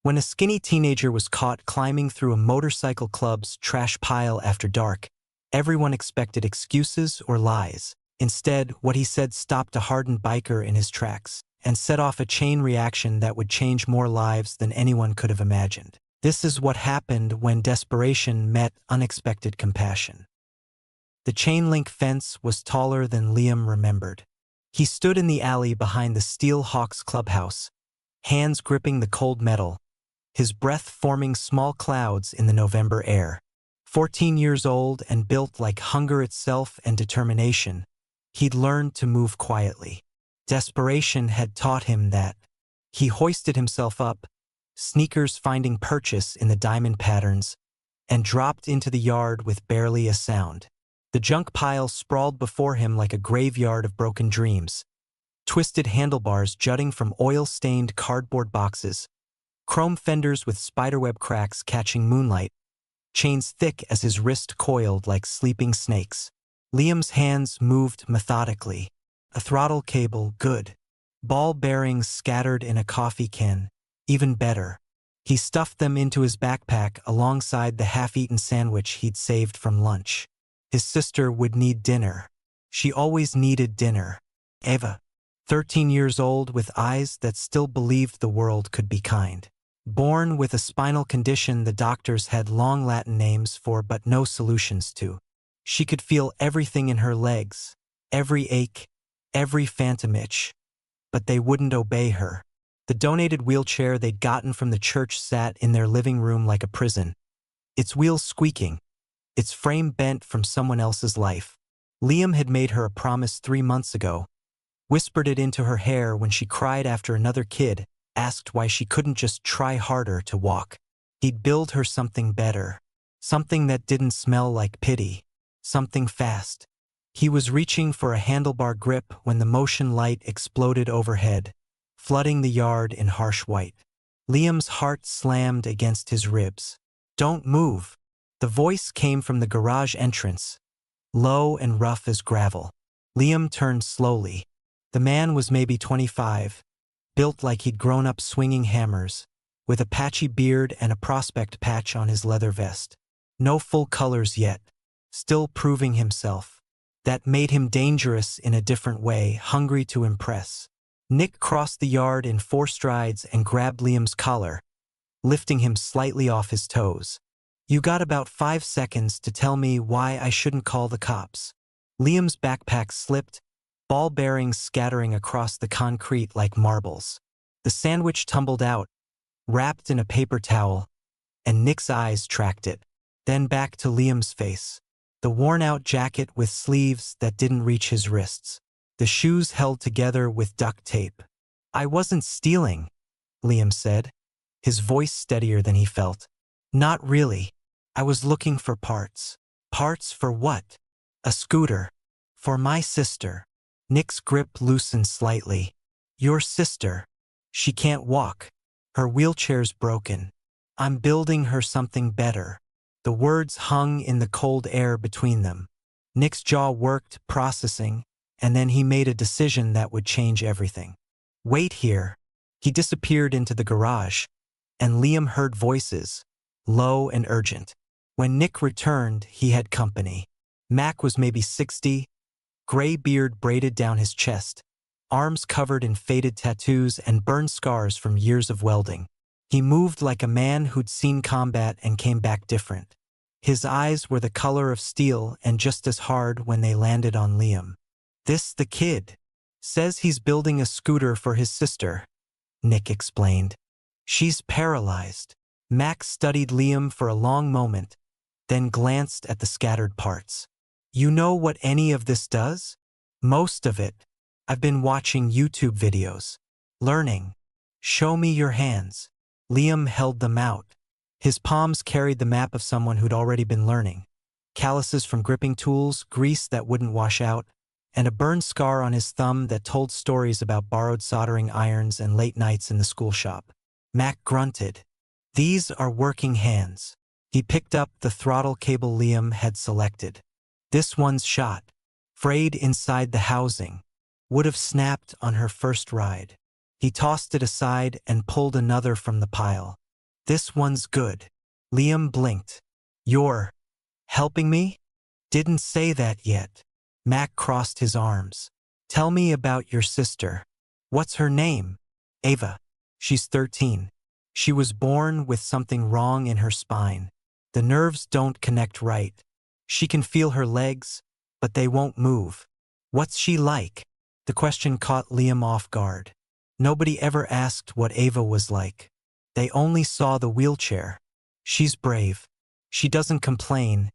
When a skinny teenager was caught climbing through a motorcycle club's trash pile after dark, everyone expected excuses or lies. Instead, what he said stopped a hardened biker in his tracks and set off a chain reaction that would change more lives than anyone could have imagined. This is what happened when desperation met unexpected compassion. The chain-link fence was taller than Liam remembered. He stood in the alley behind the Steel Hawks clubhouse, hands gripping the cold metal, his breath forming small clouds in the November air. 14 years old and built like hunger itself and determination, he'd learned to move quietly. Desperation had taught him that. He hoisted himself up, sneakers finding purchase in the diamond patterns, and dropped into the yard with barely a sound. The junk pile sprawled before him like a graveyard of broken dreams, twisted handlebars jutting from oil-stained cardboard boxes, chrome fenders with spiderweb cracks catching moonlight, chains thick as his wrist coiled like sleeping snakes. Liam's hands moved methodically. A throttle cable, good. Ball bearings scattered in a coffee can, even better. He stuffed them into his backpack alongside the half-eaten sandwich he'd saved from lunch. His sister would need dinner. She always needed dinner. Eva, 13 years old with eyes that still believed the world could be kind. Born with a spinal condition the doctors had long Latin names for but no solutions to. She could feel everything in her legs, every ache, every phantom itch, but they wouldn't obey her. The donated wheelchair they'd gotten from the church sat in their living room like a prison, its wheels squeaking, its frame bent from someone else's life. Liam had made her a promise 3 months ago, whispered it into her hair when she cried after another kid asked why she couldn't just try harder to walk. He'd build her something better, something that didn't smell like pity, something fast. He was reaching for a handlebar grip when the motion light exploded overhead, flooding the yard in harsh white. Liam's heart slammed against his ribs. "Don't move." The voice came from the garage entrance, low and rough as gravel. Liam turned slowly. The man was maybe 25, built like he'd grown up swinging hammers, with a patchy beard and a prospect patch on his leather vest. No full colors yet, still proving himself. That made him dangerous in a different way, hungry to impress. Nick crossed the yard in 4 strides and grabbed Liam's collar, lifting him slightly off his toes. "You got about 5 seconds to tell me why I shouldn't call the cops." Liam's backpack slipped, ball bearings scattering across the concrete like marbles. The sandwich tumbled out, wrapped in a paper towel, and Nick's eyes tracked it. Then back to Liam's face. The worn-out jacket with sleeves that didn't reach his wrists. The shoes held together with duct tape. "I wasn't stealing," Liam said, his voice steadier than he felt. "Not really. I was looking for parts." "Parts for what?" "A scooter. For my sister." Nick's grip loosened slightly. "Your sister. She can't walk. Her wheelchair's broken. I'm building her something better." The words hung in the cold air between them. Nick's jaw worked, processing, and then he made a decision that would change everything. "Wait here." He disappeared into the garage, and Liam heard voices, low and urgent. When Nick returned, he had company. Mac was maybe 60, gray beard braided down his chest, arms covered in faded tattoos and burn scars from years of welding. He moved like a man who'd seen combat and came back different. His eyes were the color of steel and just as hard when they landed on Liam. "This the kid. Says he's building a scooter for his sister," Nick explained. "She's paralyzed." Mac studied Liam for a long moment, then glanced at the scattered parts. "You know what any of this does?" "Most of it. I've been watching YouTube videos. Learning." "Show me your hands." Liam held them out. His palms carried the map of someone who'd already been learning. Calluses from gripping tools, grease that wouldn't wash out, and a burned scar on his thumb that told stories about borrowed soldering irons and late nights in the school shop. Mac grunted. "These are working hands." He picked up the throttle cable Liam had selected. "This one's shot. Frayed inside the housing. Would have snapped on her first ride." He tossed it aside and pulled another from the pile. This one's good. Liam blinked. You're helping me? Didn't say that yet. Mac crossed his arms. Tell me about your sister. What's her name? Ava. She's 13. She was born with something wrong in her spine. The nerves don't connect right. She can feel her legs, but they won't move. What's she like? The question caught Liam off guard. Nobody ever asked what Ava was like. They only saw the wheelchair. She's brave. She doesn't complain,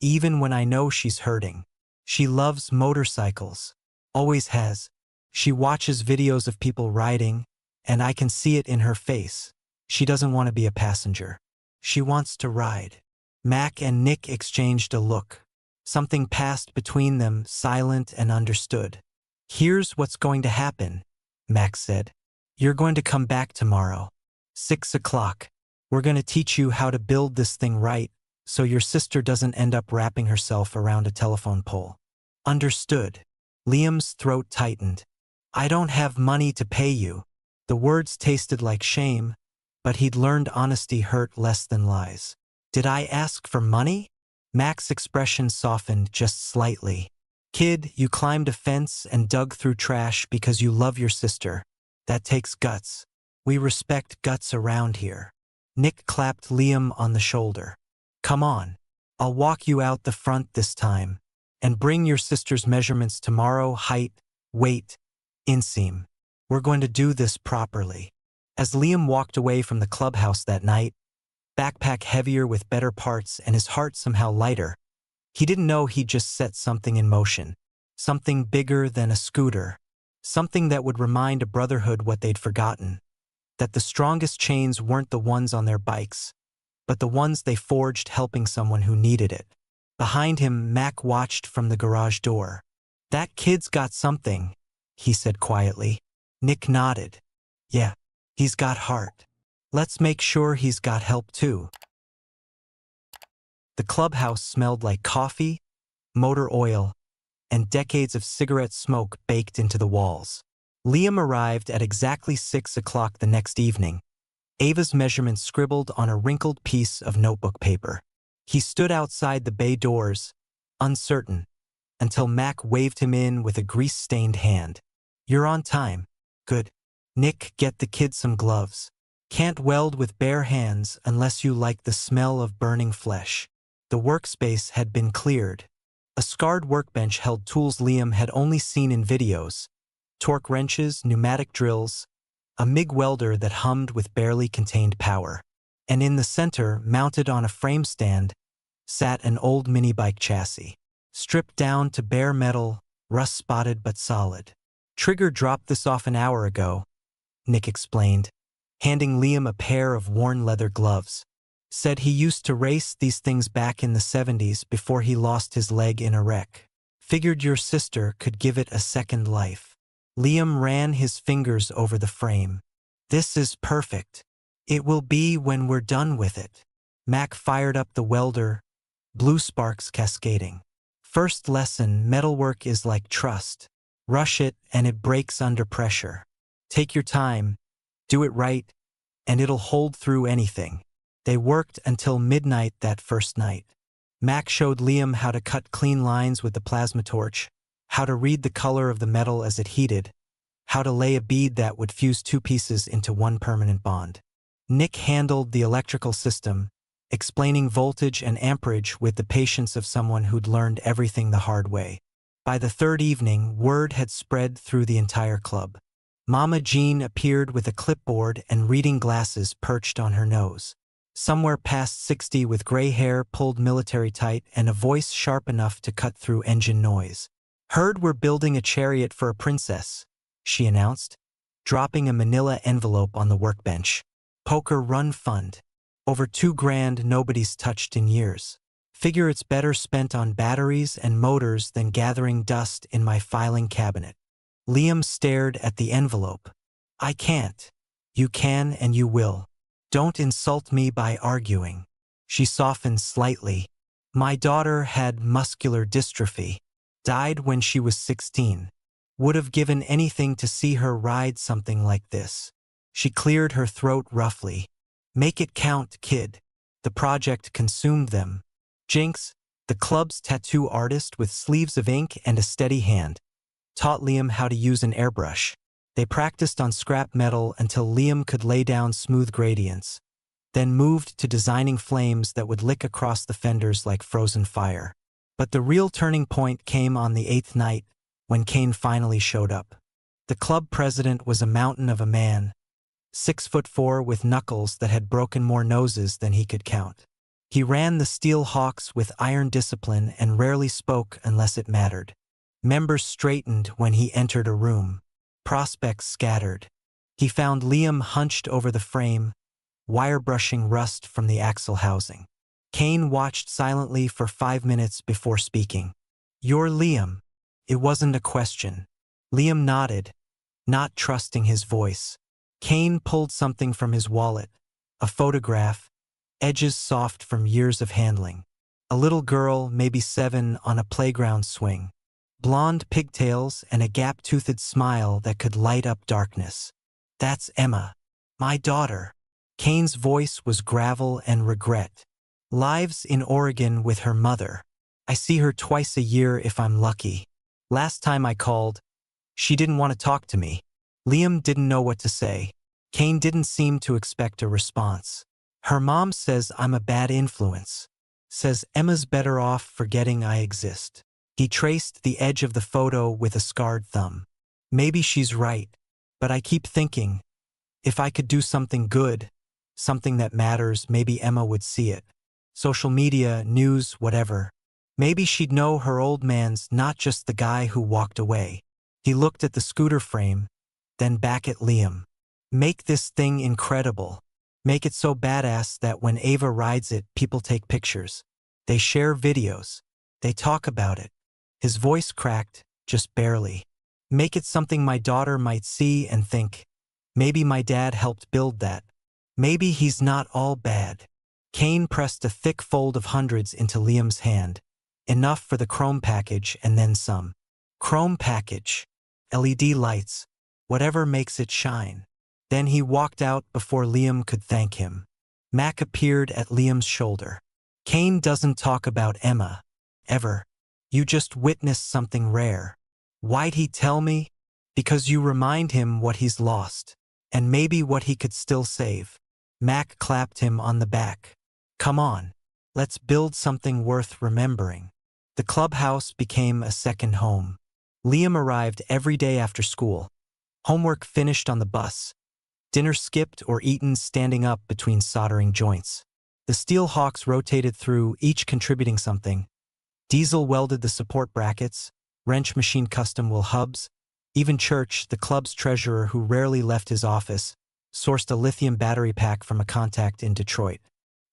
even when I know she's hurting. She loves motorcycles. Always has. She watches videos of people riding, and I can see it in her face. She doesn't want to be a passenger. She wants to ride. Mac and Nick exchanged a look. Something passed between them, silent and understood. Here's what's going to happen, Mac said. You're going to come back tomorrow. 6 o'clock. We're going to teach you how to build this thing right, so your sister doesn't end up wrapping herself around a telephone pole. Understood. Liam's throat tightened. I don't have money to pay you. The words tasted like shame, but he'd learned honesty hurt less than lies. Did I ask for money? Mac's expression softened just slightly. Kid, you climbed a fence and dug through trash because you love your sister. That takes guts. We respect guts around here. Nick clapped Liam on the shoulder. Come on. I'll walk you out the front this time. And bring your sister's measurements tomorrow, height, weight, inseam. We're going to do this properly. As Liam walked away from the clubhouse that night, backpack heavier with better parts and his heart somehow lighter, he didn't know he'd just set something in motion. Something bigger than a scooter. Something that would remind a brotherhood what they'd forgotten. That the strongest chains weren't the ones on their bikes, but the ones they forged helping someone who needed it. Behind him, Mac watched from the garage door. That kid's got something, he said quietly. Nick nodded. Yeah, he's got heart. Let's make sure he's got help too. The clubhouse smelled like coffee, motor oil, and decades of cigarette smoke baked into the walls. Liam arrived at exactly 6 o'clock the next evening, Ava's measurements scribbled on a wrinkled piece of notebook paper. He stood outside the bay doors, uncertain, until Mac waved him in with a grease-stained hand. You're on time. Good. Nick, get the kid some gloves. Can't weld with bare hands unless you like the smell of burning flesh. The workspace had been cleared. A scarred workbench held tools Liam had only seen in videos. Torque wrenches, pneumatic drills, a MIG welder that hummed with barely contained power. And in the center, mounted on a frame stand, sat an old mini-bike chassis. Stripped down to bare metal, rust-spotted but solid. Trigger dropped this off an hour ago, Nick explained, handing Liam a pair of worn leather gloves. Said he used to race these things back in the 70s before he lost his leg in a wreck. Figured your sister could give it a second life. Liam ran his fingers over the frame. This is perfect. It will be when we're done with it. Mac fired up the welder, blue sparks cascading. First lesson, metalwork is like trust. Rush it and it breaks under pressure. Take your time, do it right, and it'll hold through anything. They worked until midnight that first night. Mac showed Liam how to cut clean lines with the plasma torch, how to read the color of the metal as it heated, how to lay a bead that would fuse two pieces into one permanent bond. Nick handled the electrical system, explaining voltage and amperage with the patience of someone who'd learned everything the hard way. By the third evening, word had spread through the entire club. Mama Jean appeared with a clipboard and reading glasses perched on her nose. Somewhere past 60 with gray hair pulled military tight and a voice sharp enough to cut through engine noise. Heard we're building a chariot for a princess, she announced, dropping a manila envelope on the workbench. Poker Run Fund. Over $2,000 nobody's touched in years. Figure it's better spent on batteries and motors than gathering dust in my filing cabinet. Liam stared at the envelope. I can't. You can and you will. Don't insult me by arguing. She softened slightly. My daughter had muscular dystrophy. Died when she was 16. Would have given anything to see her ride something like this. She cleared her throat roughly. Make it count, kid. The project consumed them. Jinx, the club's tattoo artist with sleeves of ink and a steady hand, taught Liam how to use an airbrush. They practiced on scrap metal until Liam could lay down smooth gradients, then moved to designing flames that would lick across the fenders like frozen fire. But the real turning point came on the 8th night, when Kane finally showed up. The club president was a mountain of a man, 6'4" with knuckles that had broken more noses than he could count. He ran the Steel Hawks with iron discipline and rarely spoke unless it mattered. Members straightened when he entered a room. Prospects scattered. He found Liam hunched over the frame, wire brushing rust from the axle housing. Kane watched silently for 5 minutes before speaking. "You're Liam." It wasn't a question. Liam nodded, not trusting his voice. Kane pulled something from his wallet, a photograph, edges soft from years of handling. A little girl, maybe 7, on a playground swing. Blonde pigtails and a gap-toothed smile that could light up darkness. "That's Emma. My daughter." Kane's voice was gravel and regret. "Lives in Oregon with her mother. I see her twice a year if I'm lucky. Last time I called, she didn't want to talk to me." Liam didn't know what to say. Kane didn't seem to expect a response. "Her mom says I'm a bad influence. Says Emma's better off forgetting I exist." He traced the edge of the photo with a scarred thumb. "Maybe she's right, but I keep thinking, if I could do something good, something that matters, maybe Emma would see it. Social media, news, whatever. Maybe she'd know her old man's not just the guy who walked away." He looked at the scooter frame, then back at Liam. "Make this thing incredible. Make it so badass that when Ava rides it, people take pictures. They share videos. They talk about it." His voice cracked, just barely. "Make it something my daughter might see and think, maybe my dad helped build that. Maybe he's not all bad." Kane pressed a thick fold of hundreds into Liam's hand, enough for the chrome package and then some. Chrome package. LED lights. Whatever makes it shine. Then he walked out before Liam could thank him. Mac appeared at Liam's shoulder. "Kane doesn't talk about Emma. Ever. You just witnessed something rare." "Why'd he tell me?" "Because you remind him what he's lost. And maybe what he could still save." Mac clapped him on the back. "Come on. Let's build something worth remembering." The clubhouse became a second home. Liam arrived every day after school. Homework finished on the bus. Dinner skipped or eaten standing up between soldering joints. The Steel Hawks rotated through, each contributing something. Diesel welded the support brackets, wrench machined custom wool hubs. Even Church, the club's treasurer who rarely left his office, sourced a lithium battery pack from a contact in Detroit.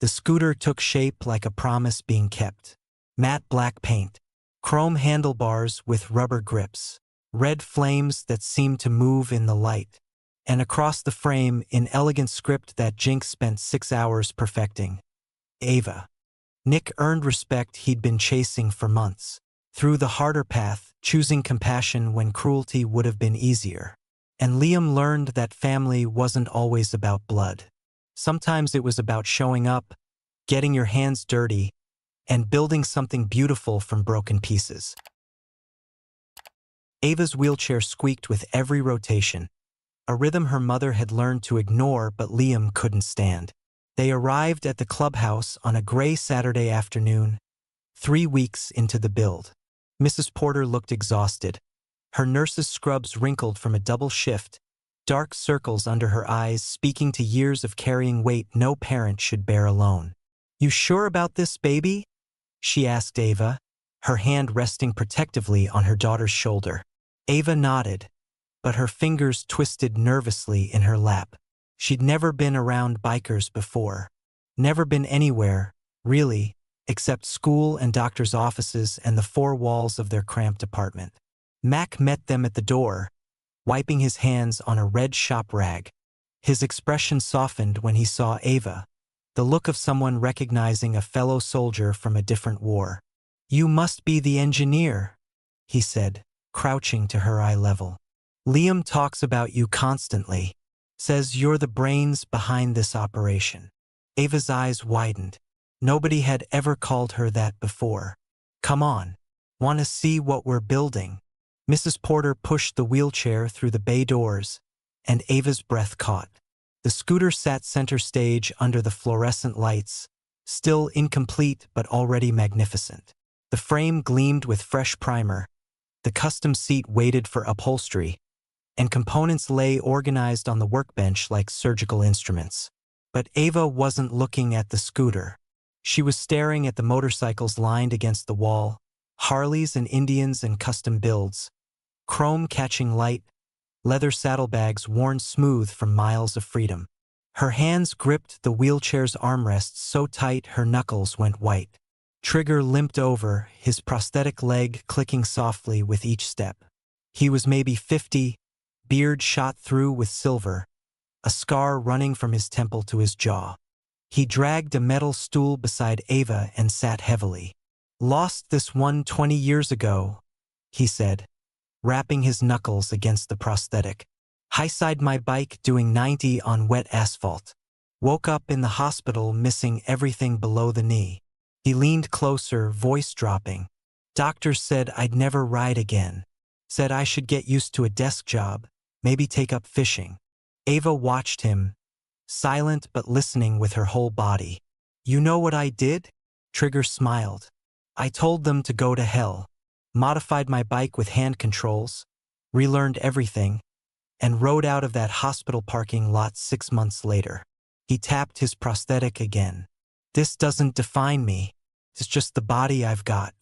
The scooter took shape like a promise being kept. Matte black paint, chrome handlebars with rubber grips, red flames that seemed to move in the light. And across the frame, in elegant script that Jinx spent 6 hours perfecting, Ava. Nick earned respect he'd been chasing for months. Through the harder path, choosing compassion when cruelty would have been easier. And Liam learned that family wasn't always about blood. Sometimes it was about showing up, getting your hands dirty, and building something beautiful from broken pieces. Ava's wheelchair squeaked with every rotation, a rhythm her mother had learned to ignore but Liam couldn't stand. They arrived at the clubhouse on a gray Saturday afternoon, 3 weeks into the build. Mrs. Porter looked exhausted. Her nurse's scrubs wrinkled from a double shift, dark circles under her eyes speaking to years of carrying weight no parent should bear alone. "You sure about this, baby?" she asked Ava, her hand resting protectively on her daughter's shoulder. Ava nodded, but her fingers twisted nervously in her lap. She'd never been around bikers before. Never been anywhere, really, except school and doctor's offices and the 4 walls of their cramped apartment. Mac met them at the door, wiping his hands on a red shop rag. His expression softened when he saw Ava, the look of someone recognizing a fellow soldier from a different war. "You must be the engineer," he said, crouching to her eye level. "Liam talks about you constantly. Says you're the brains behind this operation." Ava's eyes widened. Nobody had ever called her that before. Come on. Want to see what we're building? Mrs. Porter pushed the wheelchair through the bay doors, and Ava's breath caught. The scooter sat center stage under the fluorescent lights, still incomplete but already magnificent. The frame gleamed with fresh primer, the custom seat waited for upholstery, and components lay organized on the workbench like surgical instruments. But Ava wasn't looking at the scooter. She was staring at the motorcycles lined against the wall, Harleys and Indians and custom builds, chrome catching light, leather saddlebags worn smooth from miles of freedom. Her hands gripped the wheelchair's armrests so tight her knuckles went white. Trigger limped over, his prosthetic leg clicking softly with each step. He was maybe 50, beard shot through with silver, a scar running from his temple to his jaw. He dragged a metal stool beside Ava and sat heavily. "Lost this one 20 years ago," he said, rapping his knuckles against the prosthetic. "High-side my bike doing 90 on wet asphalt. Woke up in the hospital missing everything below the knee." He leaned closer, voice dropping. "Doctors said I'd never ride again. Said I should get used to a desk job, maybe take up fishing." Ava watched him, silent but listening with her whole body. "You know what I did?" Trigger smiled. "I told them to go to hell. Modified my bike with hand controls, relearned everything, and rode out of that hospital parking lot 6 months later." He tapped his prosthetic again. "This doesn't define me. It's just the body I've got.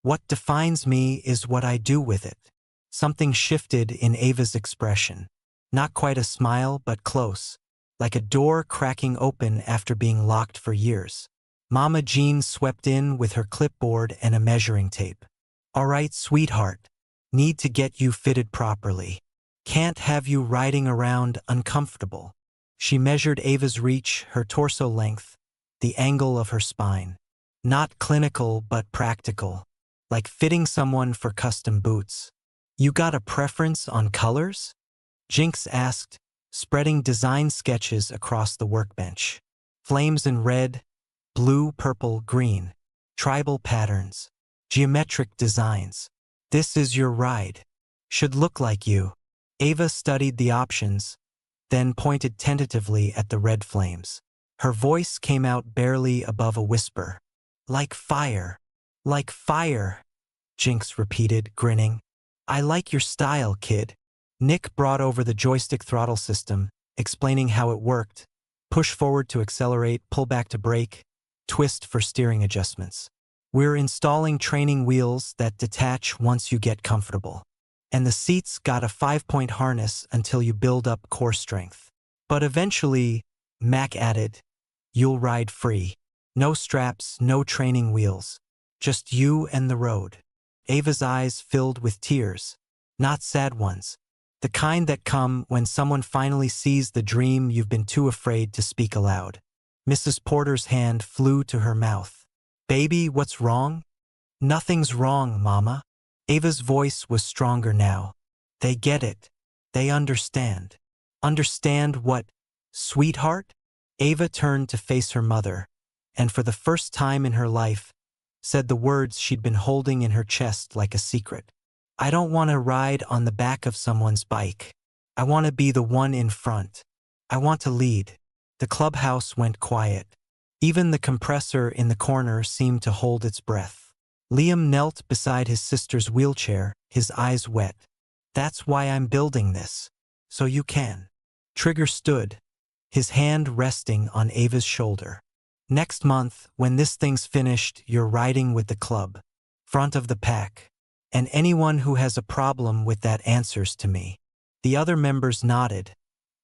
What defines me is what I do with it." Something shifted in Ava's expression. Not quite a smile, but close, like a door cracking open after being locked for years. Mama Jean swept in with her clipboard and a measuring tape. "All right, sweetheart. Need to get you fitted properly. Can't have you riding around uncomfortable." She measured Ava's reach, her torso length, the angle of her spine. Not clinical, but practical, like fitting someone for custom boots. "You got a preference on colors?" Jinx asked, spreading design sketches across the workbench. Flames in red, blue, purple, green, tribal patterns, geometric designs. "This is your ride. Should look like you." Ava studied the options, then pointed tentatively at the red flames. Her voice came out barely above a whisper. "Like fire. Like fire," Jinx repeated, grinning. "I like your style, kid." Nick brought over the joystick throttle system, explaining how it worked. Push forward to accelerate, pull back to brake, twist for steering adjustments. "We're installing training wheels that detach once you get comfortable. And the seats got a 5-point harness until you build up core strength. But eventually," Mac added, "you'll ride free. No straps, no training wheels. Just you and the road." Ava's eyes filled with tears. Not sad ones. The kind that come when someone finally sees the dream you've been too afraid to speak aloud. Mrs. Porter's hand flew to her mouth. "Baby, what's wrong?" "Nothing's wrong, Mama." Ava's voice was stronger now. "They get it. They understand." "Understand what, sweetheart?" Ava turned to face her mother, and for the first time in her life, said the words she'd been holding in her chest like a secret. "I don't want to ride on the back of someone's bike. I want to be the one in front. I want to lead." The clubhouse went quiet. Even the compressor in the corner seemed to hold its breath. Liam knelt beside his sister's wheelchair, his eyes wet. "That's why I'm building this. So you can." Trigger stood, his hand resting on Ava's shoulder. "Next month, when this thing's finished, you're riding with the club. Front of the pack. And anyone who has a problem with that answers to me." The other members nodded,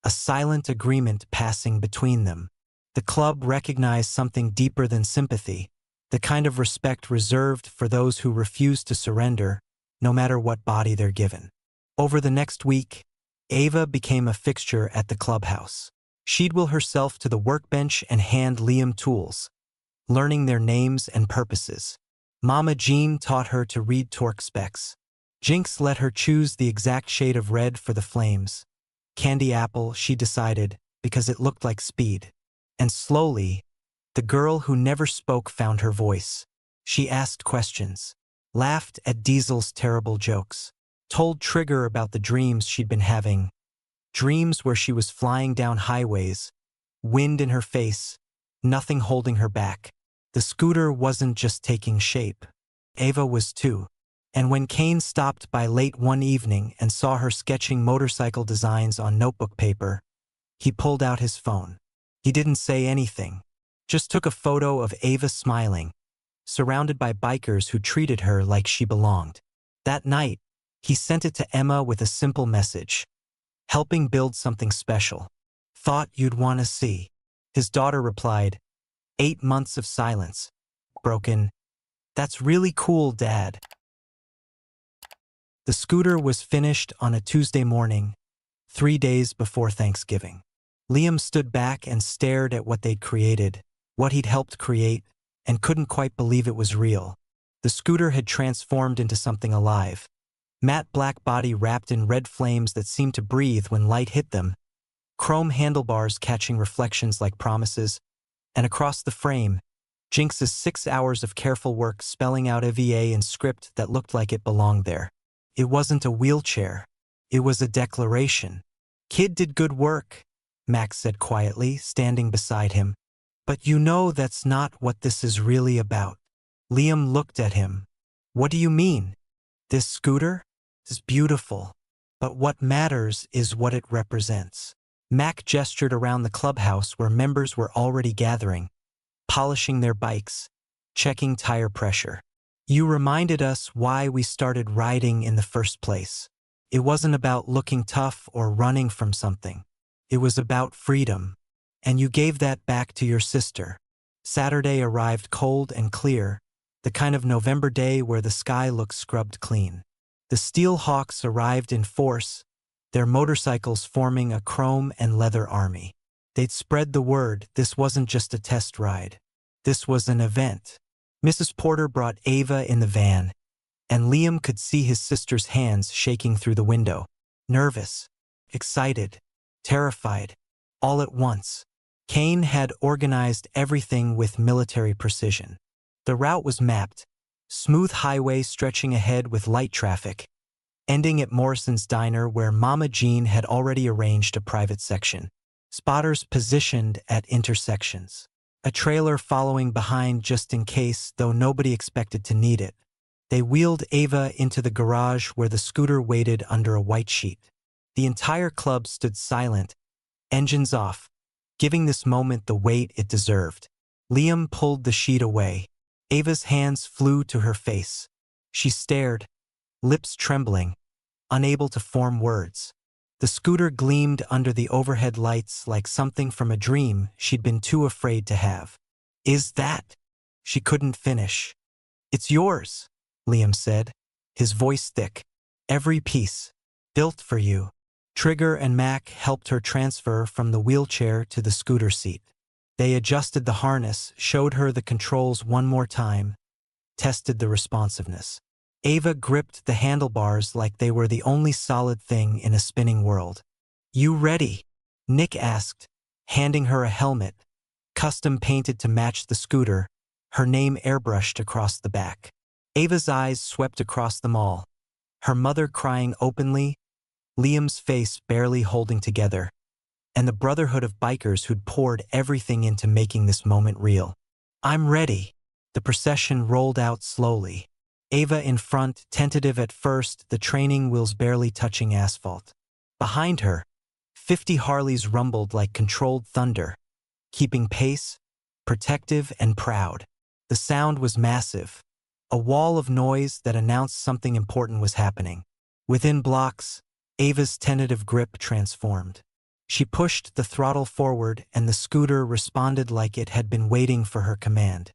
a silent agreement passing between them. The club recognized something deeper than sympathy, the kind of respect reserved for those who refuse to surrender, no matter what body they're given. Over the next week, Ava became a fixture at the clubhouse. She'd will herself to the workbench and hand Liam tools, learning their names and purposes. Mama Jean taught her to read torque specs. Jinx let her choose the exact shade of red for the flames. Candy apple, she decided, because it looked like speed. And slowly, The girl who never spoke found her voice. She asked questions, laughed at Diesel's terrible jokes, told Trigger about the dreams she'd been having, dreams where she was flying down highways, wind in her face, nothing holding her back. The scooter wasn't just taking shape. Ava was too. And when Kane stopped by late one evening and saw her sketching motorcycle designs on notebook paper, he pulled out his phone. He didn't say anything, just took a photo of Ava smiling, surrounded by bikers who treated her like she belonged. That night, he sent it to Emma with a simple message: helping build something special. Thought you'd want to see. His daughter replied, 8 months of silence. Broken. That's really cool, Dad. The scooter was finished on a Tuesday morning, 3 days before Thanksgiving. Liam stood back and stared at what they'd created, what he'd helped create, and couldn't quite believe it was real. The scooter had transformed into something alive. Matte black body wrapped in red flames that seemed to breathe when light hit them, chrome handlebars catching reflections like promises, and across the frame, Jinx's 6 hours of careful work spelling out EVA in script that looked like it belonged there. It wasn't a wheelchair. It was a declaration. Kid did good work, Max said quietly, standing beside him. But you know that's not what this is really about. Liam looked at him. What do you mean? This scooter is beautiful, but what matters is what it represents. Mac gestured around the clubhouse where members were already gathering, polishing their bikes, checking tire pressure. You reminded us why we started riding in the first place. It wasn't about looking tough or running from something. It was about freedom. And you gave that back to your sister. Saturday arrived cold and clear, the kind of November day where the sky looks scrubbed clean. The Steel Hawks arrived in force, their motorcycles forming a chrome and leather army. They'd spread the word this wasn't just a test ride. This was an event. Mrs. Porter brought Ava in the van, and Liam could see his sister's hands shaking through the window. Nervous, excited, terrified, all at once. Kane had organized everything with military precision. The route was mapped, smooth highway stretching ahead with light traffic, ending at Morrison's Diner where Mama Jean had already arranged a private section. Spotters positioned at intersections. A trailer following behind just in case, though nobody expected to need it. They wheeled Ava into the garage where the scooter waited under a white sheet. The entire club stood silent, engines off, giving this moment the weight it deserved. Liam pulled the sheet away. Ava's hands flew to her face. She stared, lips trembling, unable to form words. The scooter gleamed under the overhead lights like something from a dream she'd been too afraid to have. Is that? She couldn't finish. It's yours, Liam said, his voice thick. Every piece. Built for you. Trigger and Mac helped her transfer from the wheelchair to the scooter seat. They adjusted the harness, showed her the controls one more time, tested the responsiveness. Ava gripped the handlebars like they were the only solid thing in a spinning world. You ready? Nick asked, handing her a helmet, custom painted to match the scooter, her name airbrushed across the back. Ava's eyes swept across them all, her mother crying openly, Liam's face barely holding together, and the brotherhood of bikers who'd poured everything into making this moment real. I'm ready. The procession rolled out slowly. Ava in front, tentative at first, the training wheels barely touching asphalt. Behind her, 50 Harleys rumbled like controlled thunder, keeping pace, protective and proud. The sound was massive, a wall of noise that announced something important was happening. Within blocks, Ava's tentative grip transformed. She pushed the throttle forward and the scooter responded like it had been waiting for her command.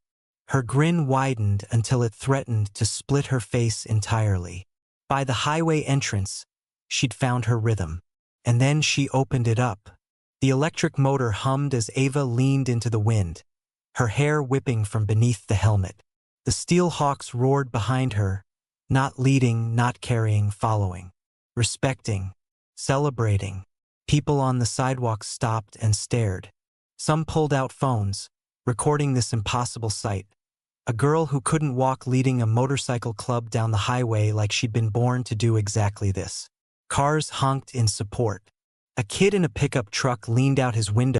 Her grin widened until it threatened to split her face entirely. By the highway entrance, she'd found her rhythm. And then she opened it up. The electric motor hummed as Ava leaned into the wind, her hair whipping from beneath the helmet. The Steel Hawks roared behind her, not leading, not carrying, following. Respecting, celebrating. People on the sidewalk stopped and stared. Some pulled out phones, recording this impossible sight. A girl who couldn't walk leading a motorcycle club down the highway like she'd been born to do exactly this. Cars honked in support. A kid in a pickup truck leaned out his window